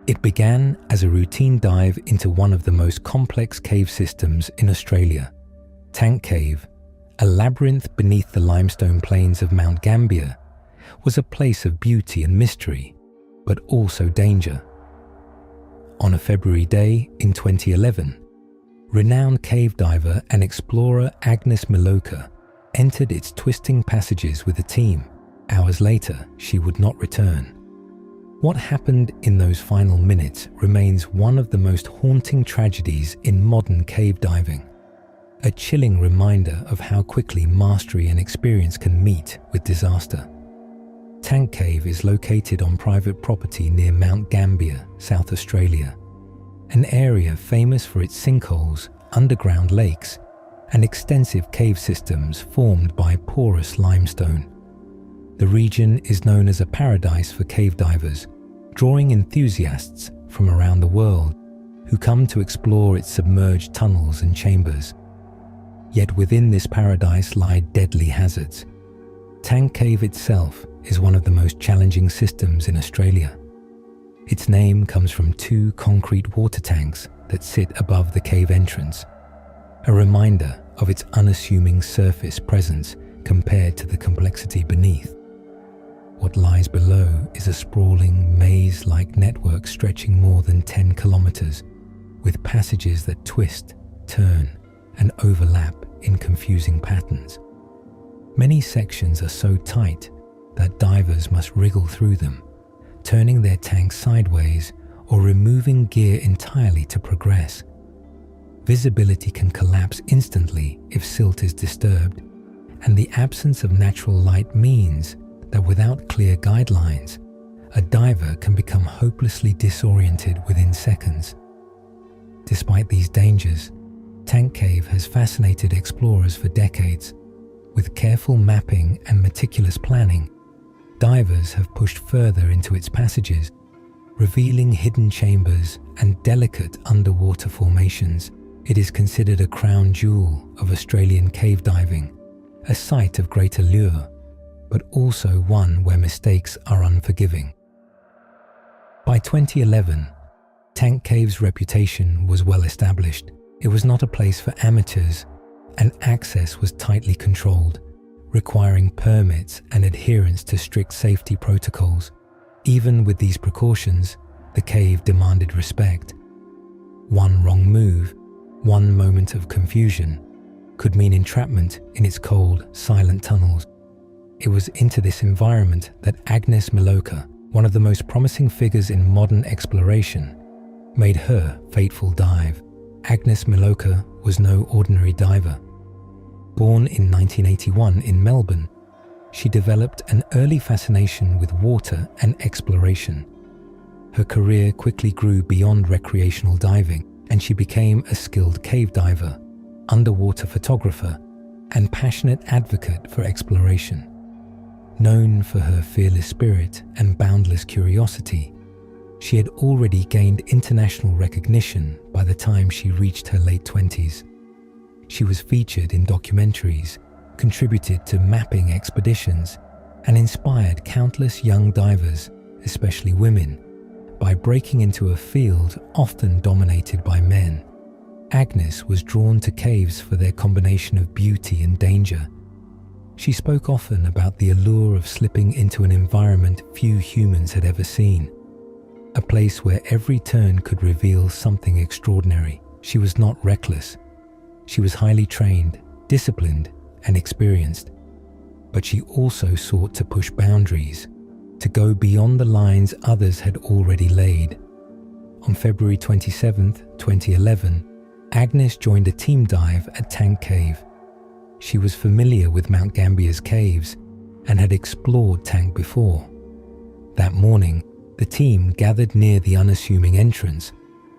It began as a routine dive into one of the most complex cave systems in Australia, Tank Cave, a labyrinth beneath the limestone plains of Mount Gambier, was a place of beauty and mystery, but also danger. On a February day in 2011, renowned cave diver and explorer Agnes Milowka entered its twisting passages with a team. Hours later, she would not return. What happened in those final minutes remains one of the most haunting tragedies in modern cave diving, a chilling reminder of how quickly mastery and experience can meet with disaster. Tank Cave is located on private property near Mount Gambier, South Australia, an area famous for its sinkholes, underground lakes, and extensive cave systems formed by porous limestone. The region is known as a paradise for cave divers, drawing enthusiasts from around the world who come to explore its submerged tunnels and chambers. Yet within this paradise lie deadly hazards. Tank Cave itself is one of the most challenging systems in Australia. Its name comes from two concrete water tanks that sit above the cave entrance, a reminder of its unassuming surface presence compared to the complexity beneath. What lies below is a sprawling, maze-like network stretching more than 10 kilometers, with passages that twist, turn, and overlap in confusing patterns. Many sections are so tight that divers must wriggle through them, turning their tanks sideways or removing gear entirely to progress. Visibility can collapse instantly if silt is disturbed, and the absence of natural light means that without clear guidelines, a diver can become hopelessly disoriented within seconds. Despite these dangers, Tank Cave has fascinated explorers for decades. With careful mapping and meticulous planning, divers have pushed further into its passages, revealing hidden chambers and delicate underwater formations. It is considered a crown jewel of Australian cave diving, a site of great allure, but also one where mistakes are unforgiving. By 2011, Tank Cave's reputation was well established. It was not a place for amateurs, and access was tightly controlled, requiring permits and adherence to strict safety protocols. Even with these precautions, the cave demanded respect. One wrong move, one moment of confusion, could mean entrapment in its cold, silent tunnels. It was into this environment that Agnes Milowka, one of the most promising figures in modern exploration, made her fateful dive. Agnes Milowka was no ordinary diver. Born in 1981 in Melbourne, she developed an early fascination with water and exploration. Her career quickly grew beyond recreational diving, and she became a skilled cave diver, underwater photographer, and passionate advocate for exploration. Known for her fearless spirit and boundless curiosity, she had already gained international recognition by the time she reached her late 20s. She was featured in documentaries, contributed to mapping expeditions, and inspired countless young divers, especially women, by breaking into a field often dominated by men. Agnes was drawn to caves for their combination of beauty and danger. She spoke often about the allure of slipping into an environment few humans had ever seen, a place where every turn could reveal something extraordinary. She was not reckless. She was highly trained, disciplined, and experienced, but she also sought to push boundaries, to go beyond the lines others had already laid. On February 27, 2011, Agnes joined a team dive at Tank Cave. She was familiar with Mount Gambier's caves and had explored Tank before. That morning, the team gathered near the unassuming entrance,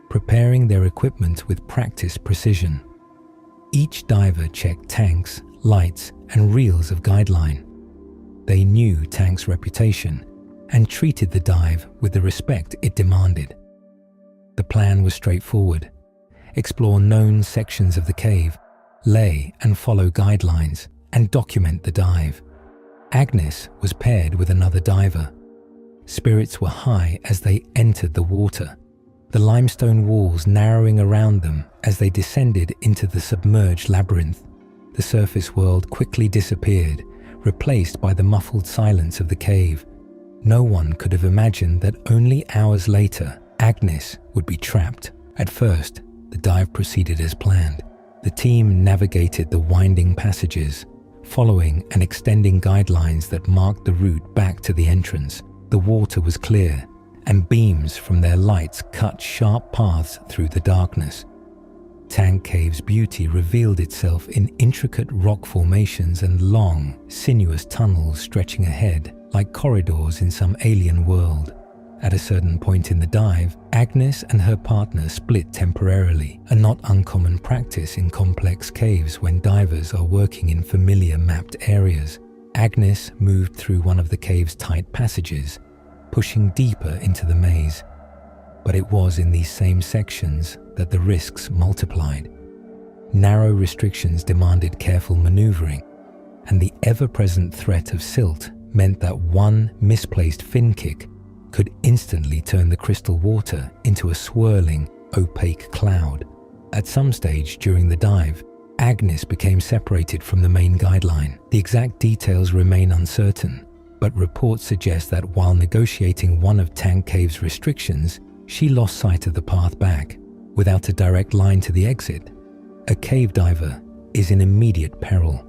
preparing their equipment with practiced precision. Each diver checked tanks, lights, and reels of Guideline. They knew Tank's reputation and treated the dive with the respect it demanded. The plan was straightforward: explore known sections of the cave, lay and follow guidelines, and document the dive. Agnes was paired with another diver. Spirits were high as they entered the water, the limestone walls narrowing around them as they descended into the submerged labyrinth. The surface world quickly disappeared, replaced by the muffled silence of the cave. No one could have imagined that only hours later, Agnes would be trapped. At first, the dive proceeded as planned. The team navigated the winding passages, following and extending guidelines that marked the route back to the entrance. The water was clear, and beams from their lights cut sharp paths through the darkness. Tank Cave's beauty revealed itself in intricate rock formations and long, sinuous tunnels stretching ahead like corridors in some alien world. At a certain point in the dive, Agnes and her partner split temporarily, a not uncommon practice in complex caves when divers are working in familiar mapped areas. Agnes moved through one of the cave's tight passages, pushing deeper into the maze. But it was in these same sections that the risks multiplied. Narrow restrictions demanded careful maneuvering, and the ever-present threat of silt meant that one misplaced fin kick could instantly turn the crystal water into a swirling, opaque cloud. At some stage during the dive, Agnes became separated from the main guideline. The exact details remain uncertain, but reports suggest that while negotiating one of Tank Cave's restrictions, she lost sight of the path back. Without a direct line to the exit, a cave diver is in immediate peril.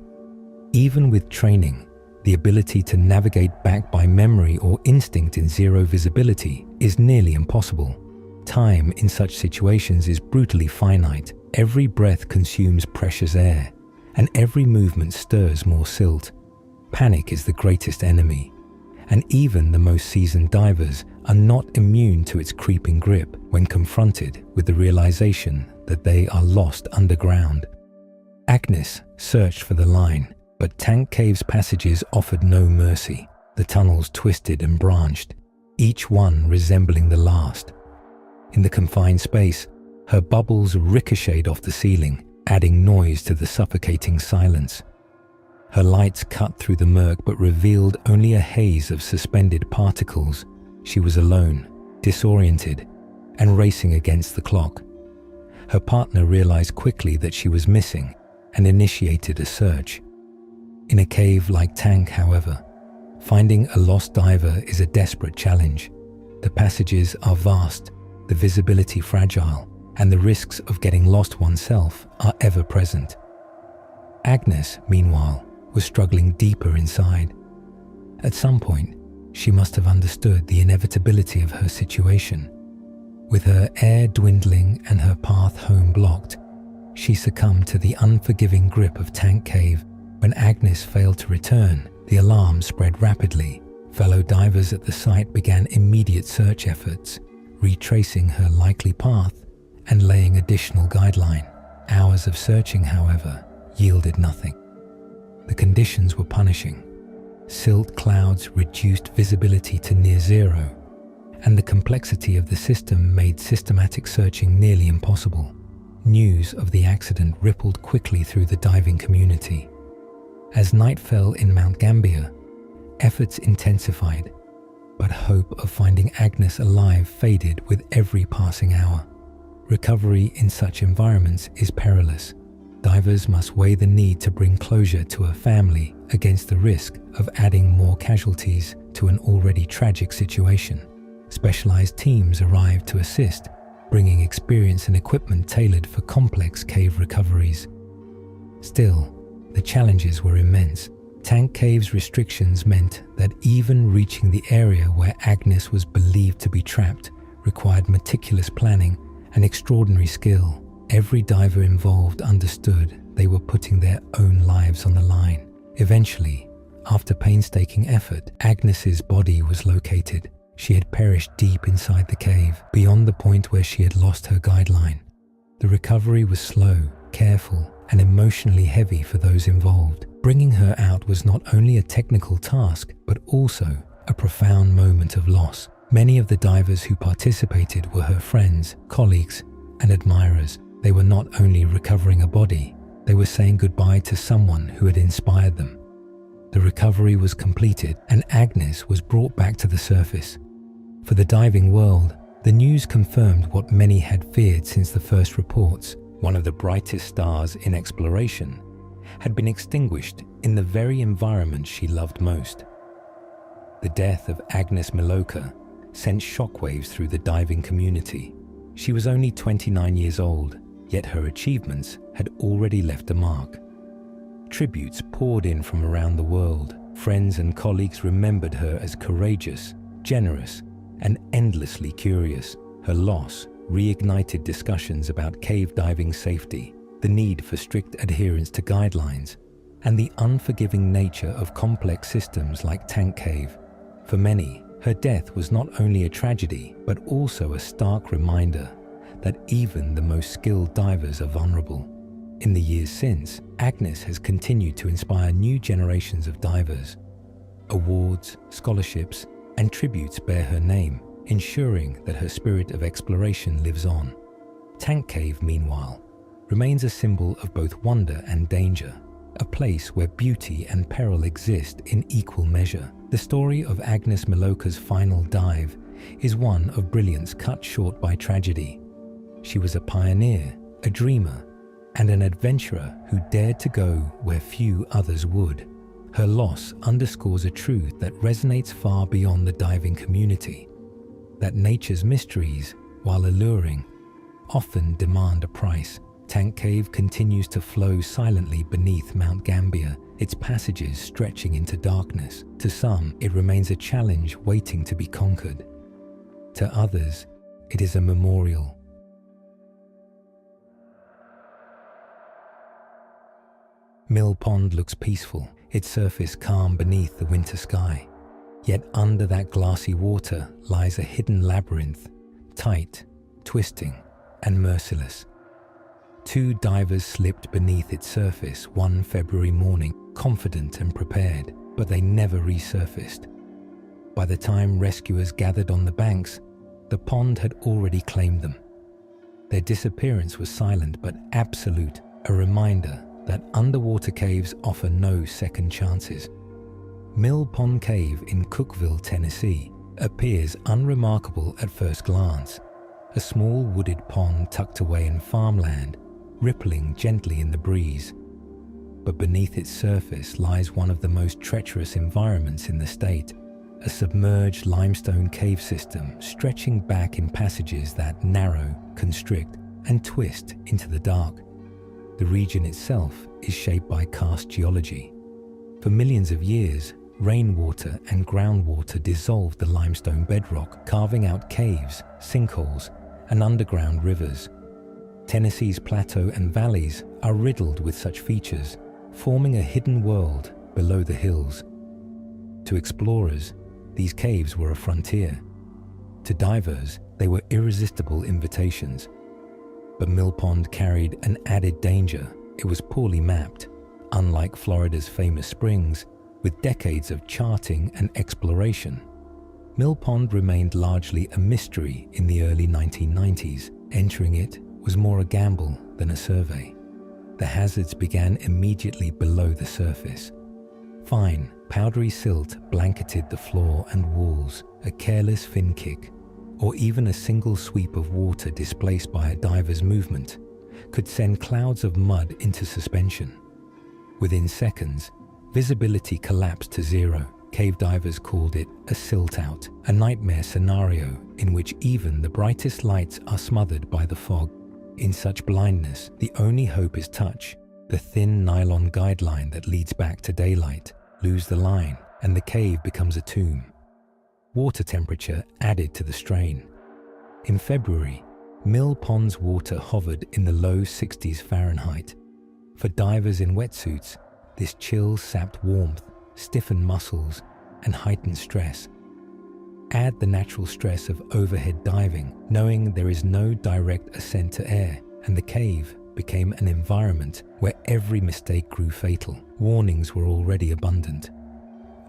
Even with training, the ability to navigate back by memory or instinct in zero visibility is nearly impossible. Time in such situations is brutally finite. Every breath consumes precious air, and every movement stirs more silt. Panic is the greatest enemy, and even the most seasoned divers are not immune to its creeping grip when confronted with the realization that they are lost underground. Agnes searched for the line, but Tank Cave's passages offered no mercy. The tunnels twisted and branched, each one resembling the last. In the confined space, her bubbles ricocheted off the ceiling, adding noise to the suffocating silence. Her lights cut through the murk but revealed only a haze of suspended particles. She was alone, disoriented, and racing against the clock. Her partner realized quickly that she was missing and initiated a search. In a cave like Tank, however, finding a lost diver is a desperate challenge. The passages are vast, the visibility fragile, and the risks of getting lost oneself are ever present. Agnes, meanwhile, was struggling deeper inside. At some point, she must have understood the inevitability of her situation. With her air dwindling and her path home blocked, she succumbed to the unforgiving grip of Tank Cave. When Agnes failed to return, the alarm spread rapidly. Fellow divers at the site began immediate search efforts, retracing her likely path and laying additional guideline. Hours of searching, however, yielded nothing. The conditions were punishing. Silt clouds reduced visibility to near zero, and the complexity of the system made systematic searching nearly impossible. News of the accident rippled quickly through the diving community. As night fell in Mount Gambier, efforts intensified, but hope of finding Agnes alive faded with every passing hour. Recovery in such environments is perilous. Divers must weigh the need to bring closure to a family against the risk of adding more casualties to an already tragic situation. Specialized teams arrived to assist, bringing experience and equipment tailored for complex cave recoveries. Still, the challenges were immense. Tank Cave's restrictions meant that even reaching the area where Agnes was believed to be trapped required meticulous planning and extraordinary skill. Every diver involved understood they were putting their own lives on the line. Eventually, after painstaking effort, Agnes's body was located. She had perished deep inside the cave, beyond the point where she had lost her guideline. The recovery was slow, careful, and emotionally heavy for those involved. Bringing her out was not only a technical task, but also a profound moment of loss. Many of the divers who participated were her friends, colleagues, and admirers. They were not only recovering a body, they were saying goodbye to someone who had inspired them. The recovery was completed, and Agnes was brought back to the surface. For the diving world, the news confirmed what many had feared since the first reports. One of the brightest stars in exploration had been extinguished in the very environment she loved most. The death of Agnes Milowka sent shockwaves through the diving community. She was only 29 years old, yet her achievements had already left a mark. Tributes poured in from around the world. Friends and colleagues remembered her as courageous, generous, and endlessly curious. Her loss reignited discussions about cave diving safety, the need for strict adherence to guidelines, and the unforgiving nature of complex systems like Tank Cave. For many, her death was not only a tragedy, but also a stark reminder that even the most skilled divers are vulnerable. In the years since, Agnes has continued to inspire new generations of divers. Awards, scholarships, and tributes bear her name, ensuring that her spirit of exploration lives on. Tank Cave, meanwhile, remains a symbol of both wonder and danger, a place where beauty and peril exist in equal measure. The story of Agnes Milowka's final dive is one of brilliance cut short by tragedy. She was a pioneer, a dreamer, and an adventurer who dared to go where few others would. Her loss underscores a truth that resonates far beyond the diving community, that nature's mysteries, while alluring, often demand a price. Tank Cave continues to flow silently beneath Mount Gambier, its passages stretching into darkness. To some, it remains a challenge waiting to be conquered. To others, it is a memorial. Mill Pond looks peaceful, its surface calm beneath the winter sky. Yet under that glassy water lies a hidden labyrinth, tight, twisting, and merciless. Two divers slipped beneath its surface one February morning, confident and prepared, but they never resurfaced. By the time rescuers gathered on the banks, the pond had already claimed them. Their disappearance was silent but absolute, a reminder that underwater caves offer no second chances. Mill Pond Cave in Cookville, Tennessee, appears unremarkable at first glance. A small wooded pond tucked away in farmland, rippling gently in the breeze. But beneath its surface lies one of the most treacherous environments in the state, a submerged limestone cave system stretching back in passages that narrow, constrict, and twist into the dark. The region itself is shaped by karst geology. For millions of years, rainwater and groundwater dissolved the limestone bedrock, carving out caves, sinkholes, and underground rivers. Tennessee's plateau and valleys are riddled with such features, forming a hidden world below the hills. To explorers, these caves were a frontier. To divers, they were irresistible invitations. But Mill Pond carried an added danger. It was poorly mapped. Unlike Florida's famous springs, with decades of charting and exploration, Mill Pond remained largely a mystery in the early 1990s. Entering it was more a gamble than a survey. The hazards began immediately below the surface. Fine, powdery silt blanketed the floor and walls. A careless fin kick, or even a single sweep of water displaced by a diver's movement, could send clouds of mud into suspension. Within seconds, visibility collapsed to zero. Cave divers called it a silt out, a nightmare scenario in which even the brightest lights are smothered by the fog. In such blindness, the only hope is touch. The thin nylon guideline that leads back to daylight. Lose the line, and the cave becomes a tomb. Water temperature added to the strain. In February, Mill Pond's water hovered in the low 60s Fahrenheit. For divers in wetsuits, this chill sapped warmth, stiffened muscles, and heightened stress. Add the natural stress of overhead diving, knowing there is no direct ascent to air, and the cave became an environment where every mistake grew fatal. Warnings were already abundant.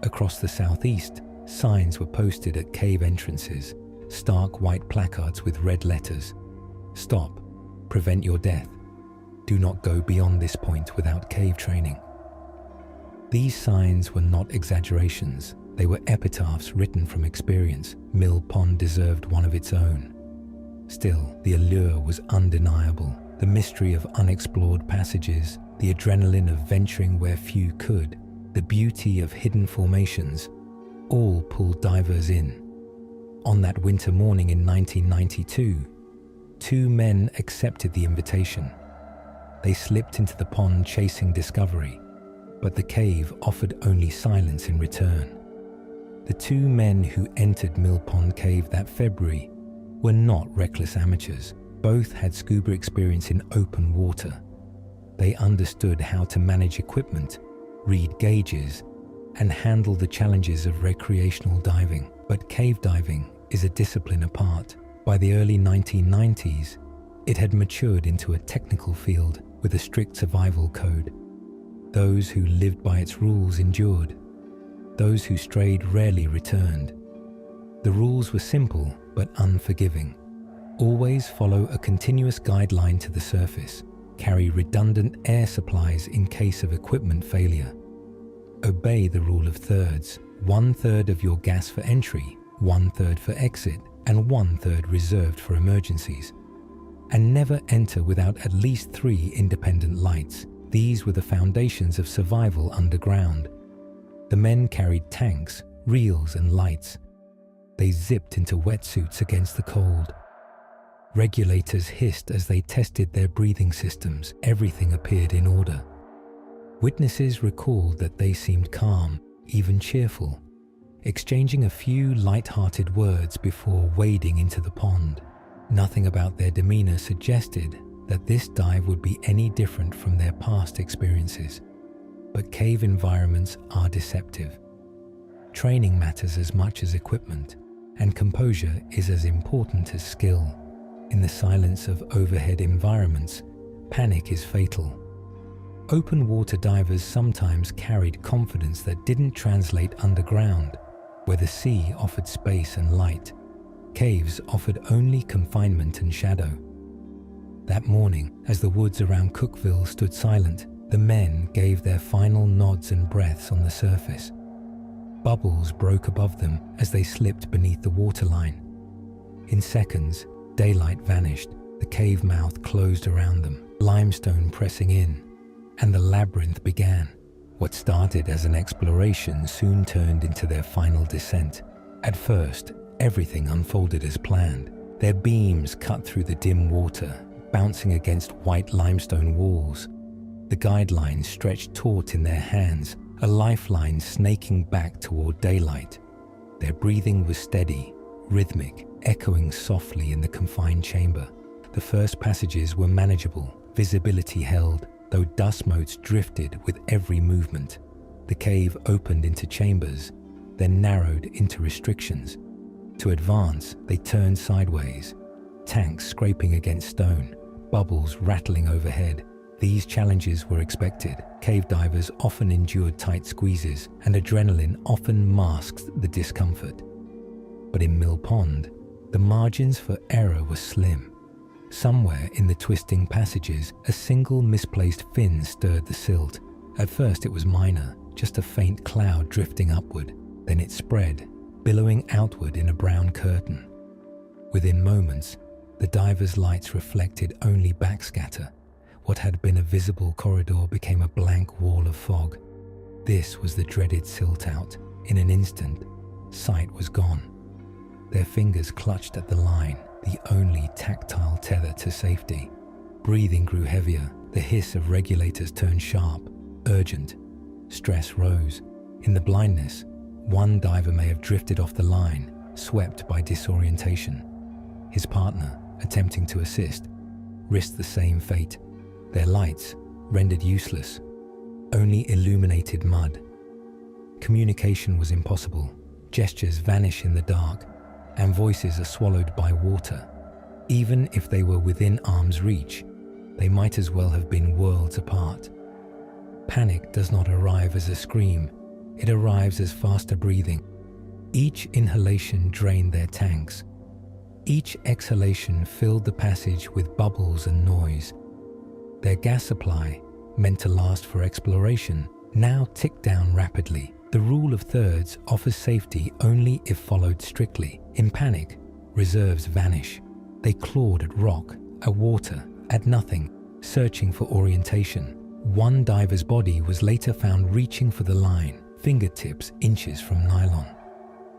Across the southeast, signs were posted at cave entrances, stark white placards with red letters. Stop, prevent your death. Do not go beyond this point without cave training. These signs were not exaggerations. They were epitaphs written from experience. Mill Pond deserved one of its own. Still, the allure was undeniable. The mystery of unexplored passages, the adrenaline of venturing where few could, the beauty of hidden formations, all pulled divers in. On that winter morning in 1992, two men accepted the invitation. They slipped into the pond chasing discovery, but the cave offered only silence in return. The two men who entered Mill Pond Cave that February were not reckless amateurs. Both had scuba experience in open water. They understood how to manage equipment, read gauges, and handle the challenges of recreational diving. But cave diving is a discipline apart. By the early 1990s, it had matured into a technical field with a strict survival code. Those who lived by its rules endured. Those who strayed rarely returned. The rules were simple but unforgiving. Always follow a continuous guideline to the surface. Carry redundant air supplies in case of equipment failure. Obey the rule of thirds. 1/3 of your gas for entry, 1/3 for exit, and 1/3 reserved for emergencies. And never enter without at least 3 independent lights. These were the foundations of survival underground. The men carried tanks, reels, and lights. They zipped into wetsuits against the cold. Regulators hissed as they tested their breathing systems. Everything appeared in order. Witnesses recalled that they seemed calm, even cheerful, exchanging a few light-hearted words before wading into the pond. Nothing about their demeanor suggested that this dive would be any different from their past experiences. But cave environments are deceptive. Training matters as much as equipment, and composure is as important as skill. In the silence of overhead environments, panic is fatal. Open water divers sometimes carried confidence that didn't translate underground, where the sea offered space and light. Caves offered only confinement and shadow. That morning, as the woods around Cookville stood silent, the men gave their final nods and breaths on the surface. Bubbles broke above them as they slipped beneath the waterline. In seconds, daylight vanished. The cave mouth closed around them, limestone pressing in, and the labyrinth began. What started as an exploration soon turned into their final descent. At first, everything unfolded as planned. Their beams cut through the dim water, bouncing against white limestone walls. The guideline stretched taut in their hands, a lifeline snaking back toward daylight. Their breathing was steady, rhythmic, echoing softly in the confined chamber. The first passages were manageable, visibility held, though dust motes drifted with every movement. The cave opened into chambers, then narrowed into restrictions. To advance, they turned sideways, tanks scraping against stone, bubbles rattling overhead. These challenges were expected. Cave divers often endured tight squeezes, and adrenaline often masked the discomfort. But in Mill Pond, the margins for error were slim. Somewhere in the twisting passages, a single misplaced fin stirred the silt. At first it was minor, just a faint cloud drifting upward. Then it spread, billowing outward in a brown curtain. Within moments, the divers' lights reflected only backscatter. What had been a visible corridor became a blank wall of fog. This was the dreaded silt out. In an instant, sight was gone. Their fingers clutched at the line, the only tactile tether to safety. Breathing grew heavier. The hiss of regulators turned sharp, urgent. Stress rose. In the blindness, one diver may have drifted off the line, swept by disorientation. His partner, attempting to assist, risked the same fate. Their lights, rendered useless, only illuminated mud. Communication was impossible. Gestures vanish in the dark, and voices are swallowed by water. Even if they were within arm's reach, they might as well have been worlds apart. Panic does not arrive as a scream, it arrives as faster breathing. Each inhalation drained their tanks. Each exhalation filled the passage with bubbles and noise. Their gas supply, meant to last for exploration, now ticked down rapidly. The rule of thirds offers safety only if followed strictly. In panic, reserves vanish. They clawed at rock, at water, at nothing, searching for orientation. One diver's body was later found reaching for the line, fingertips inches from nylon.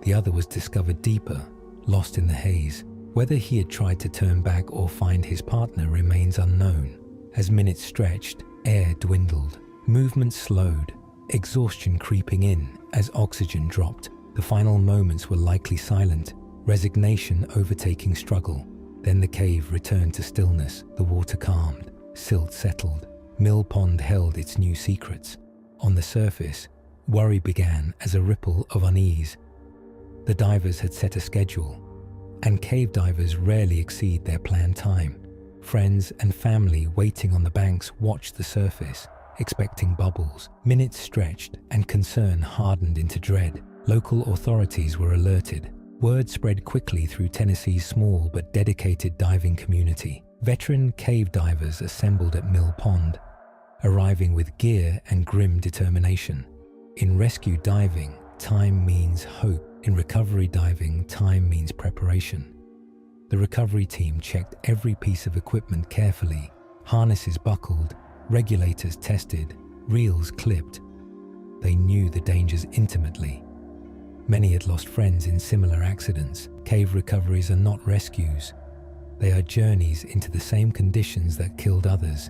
The other was discovered deeper, lost in the haze. Whether he had tried to turn back or find his partner remains unknown. As minutes stretched, air dwindled, movement slowed, exhaustion creeping in as oxygen dropped. The final moments were likely silent, resignation overtaking struggle. Then the cave returned to stillness, the water calmed, silt settled. Mill Pond held its new secrets. On the surface, worry began as a ripple of unease. The divers had set a schedule, and cave divers rarely exceed their planned time. Friends and family waiting on the banks watched the surface, expecting bubbles. Minutes stretched, and concern hardened into dread. Local authorities were alerted. Word spread quickly through Tennessee's small but dedicated diving community. Veteran cave divers assembled at Mill Pond, arriving with gear and grim determination. In rescue diving, time means hope. In recovery diving, time means preparation. The recovery team checked every piece of equipment carefully, harnesses buckled, regulators tested, reels clipped. They knew the dangers intimately. Many had lost friends in similar accidents. Cave recoveries are not rescues. They are journeys into the same conditions that killed others.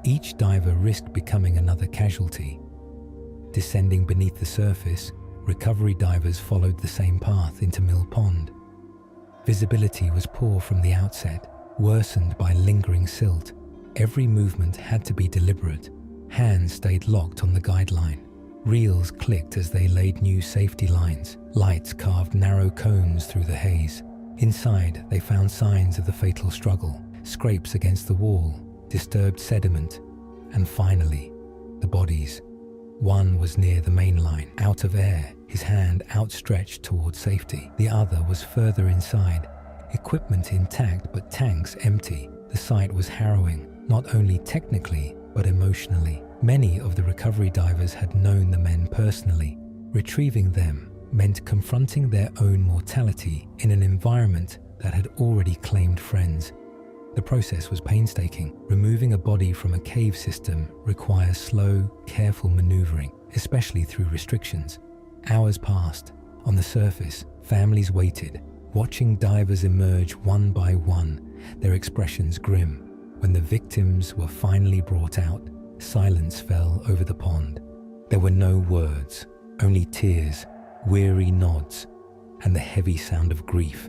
Each diver risked becoming another casualty. Descending beneath the surface, recovery divers followed the same path into Mill Pond. Visibility was poor from the outset, worsened by lingering silt. Every movement had to be deliberate. Hands stayed locked on the guideline. Reels clicked as they laid new safety lines. Lights carved narrow cones through the haze. Inside, they found signs of the fatal struggle, scrapes against the wall, disturbed sediment, and finally, the bodies. One was near the main line, out of air, his hand outstretched toward safety. The other was further inside, equipment intact but tanks empty. The sight was harrowing, not only technically, but emotionally. Many of the recovery divers had known the men personally. Retrieving them meant confronting their own mortality in an environment that had already claimed friends. The process was painstaking. Removing a body from a cave system requires slow, careful maneuvering, especially through restrictions. Hours passed. On the surface, families waited, watching divers emerge one by one, their expressions grim. When the victims were finally brought out, silence fell over the pond. There were no words, only tears, weary nods, and the heavy sound of grief.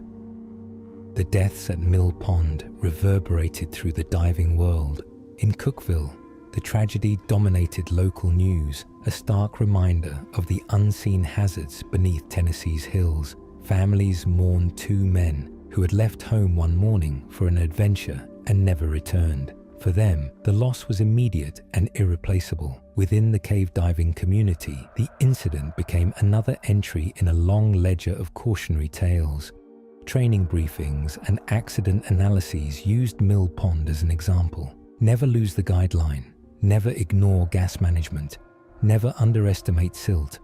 The deaths at Mill Pond reverberated through the diving world. In Cookville, the tragedy dominated local news, a stark reminder of the unseen hazards beneath Tennessee's hills. Families mourned two men who had left home one morning for an adventure and never returned. For them, the loss was immediate and irreplaceable. Within the cave diving community, the incident became another entry in a long ledger of cautionary tales. Training briefings and accident analyses used Mill Pond as an example. Never lose the guideline. Never ignore gas management. Never underestimate silt.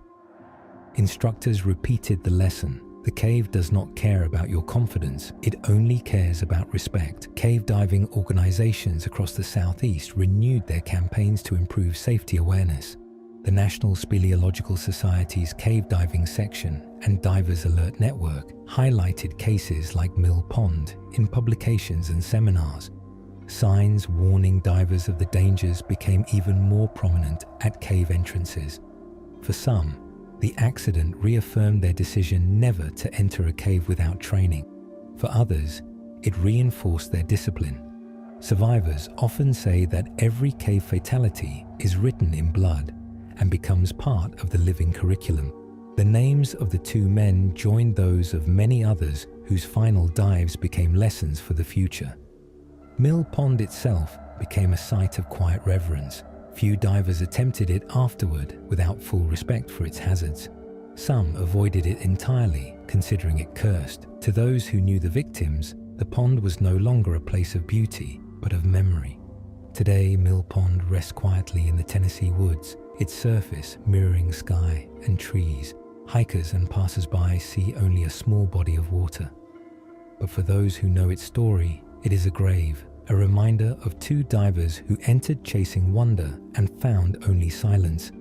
Instructors repeated the lesson. The cave does not care about your confidence, it only cares about respect. Cave diving organizations across the Southeast renewed their campaigns to improve safety awareness. The National Speleological Society's cave diving section and Divers Alert Network highlighted cases like Mill Pond in publications and seminars. Signs warning divers of the dangers became even more prominent at cave entrances. For some, the accident reaffirmed their decision never to enter a cave without training. For others, it reinforced their discipline. Survivors often say that every cave fatality is written in blood and becomes part of the living curriculum. The names of the two men joined those of many others whose final dives became lessons for the future. Mill Pond itself became a site of quiet reverence. Few divers attempted it afterward without full respect for its hazards. Some avoided it entirely, considering it cursed. To those who knew the victims, the pond was no longer a place of beauty, but of memory. Today, Mill Pond rests quietly in the Tennessee woods, its surface mirroring sky and trees. Hikers and passers-by see only a small body of water. But for those who know its story, it is a grave, a reminder of two divers who entered chasing wonder and found only silence.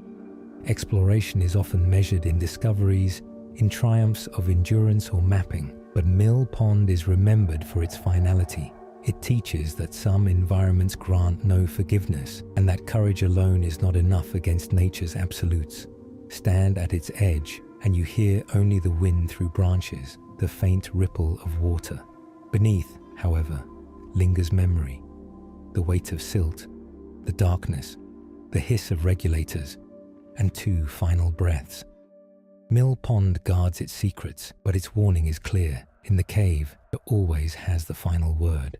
Exploration is often measured in discoveries, in triumphs of endurance or mapping, but Mill Pond is remembered for its finality. It teaches that some environments grant no forgiveness, and that courage alone is not enough against nature's absolutes. Stand at its edge, and you hear only the wind through branches, the faint ripple of water. Beneath, however, lingers memory, the weight of silt, the darkness, the hiss of regulators, and two final breaths. Mill Pond guards its secrets, but its warning is clear. In the cave, it always has the final word.